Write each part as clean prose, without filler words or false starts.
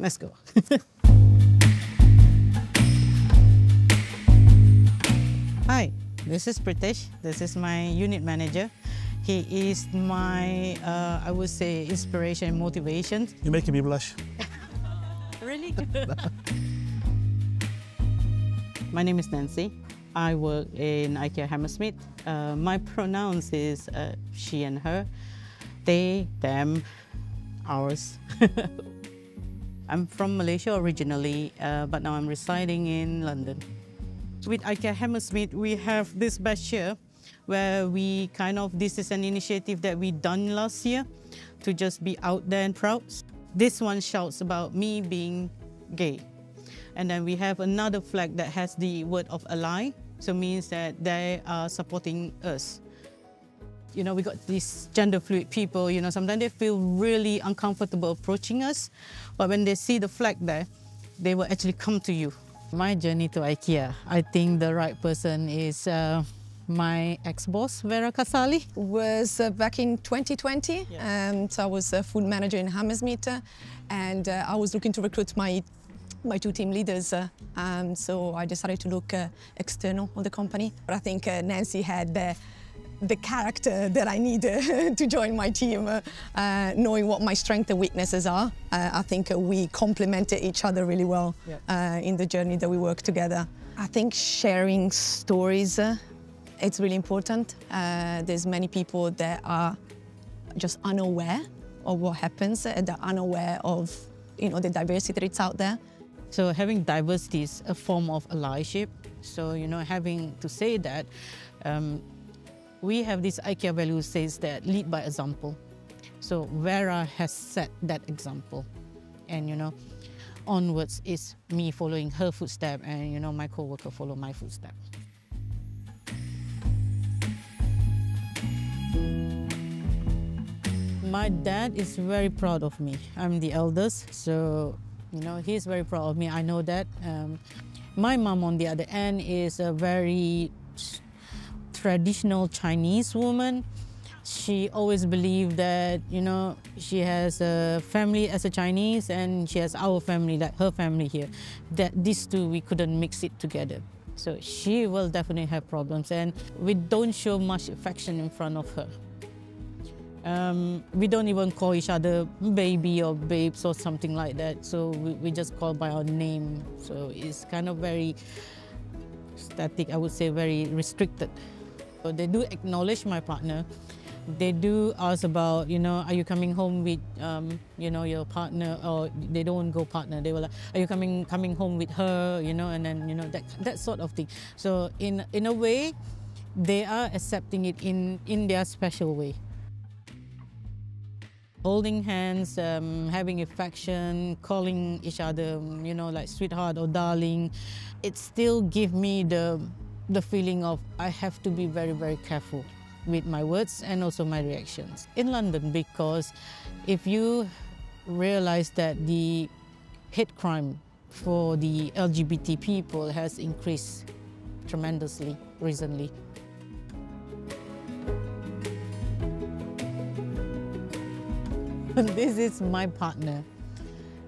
Let's go. Hi, this is Pritesh. This is my unit manager. He is my, I would say, inspiration and motivation. You're making me blush. Really? My name is Nancy. I work in IKEA Hammersmith. My pronouns is she and her, they, them, ours. I'm from Malaysia originally, but now I'm residing in London. With IKEA Hammersmith, we have this batch here where this is an initiative that we done last year to just be out there and proud. This one shouts about me being gay. And then we have another flag that has the word of ally, so means that they are supporting us. You know, we got these gender fluid people, you know, sometimes they feel really uncomfortable approaching us, but when they see the flag there, they will actually come to you. My journey to IKEA, I think the right person is my ex-boss, Vera Casali. Was back in 2020, Yeah. So I was a food manager in Hammersmith, and I was looking to recruit my two team leaders, so I decided to look external on the company. But I think Nancy had the character that I need to join my team, knowing what my strengths and weaknesses are. I think we complemented each other really well in the journey that we work together. I think sharing stories, it's really important. There's many people that are just unaware of what happens, they're unaware of the diversity that's out there. So having diversity is a form of allyship. So, having to say that, we have this IKEA value says that lead by example. So Vera has set that example. And, onwards is me following her footsteps and, my co-worker follow my footsteps. My dad is very proud of me. I'm the eldest, so he's very proud of me. I know that. My mom, on the other end, is a very traditional Chinese woman. She always believed that, she has a family as a Chinese and she has our family, like her family here. That these two, we couldn't mix it together. So she will definitely have problems, and we don't show much affection in front of her. We don't even call each other baby or babes or something like that. So we just call by our name. So it's kind of very static, I would say very restricted. So they do acknowledge my partner. They do ask about, are you coming home with, your partner, or they don't go partner. They were like, are you coming home with her, and then, that sort of thing. So in a way, they are accepting it in their special way. Holding hands, having affection, calling each other, like sweetheart or darling, it still gives me the feeling of I have to be very, very careful with my words and also my reactions. In London, because if you realize that the hate crime for the LGBT people has increased tremendously recently. This is my partner.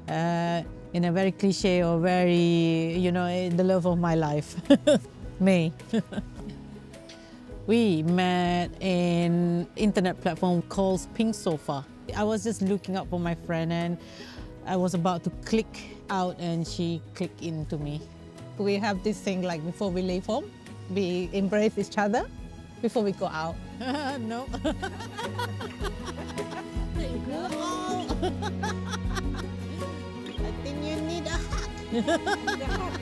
In a very cliche or very, the love of my life, May. We met in internet platform called Pink Sofa. I was just looking up for my friend and I was about to click out and she clicked into me. We have this thing like before we leave home, we embrace each other before we go out. No. I think you need a hug.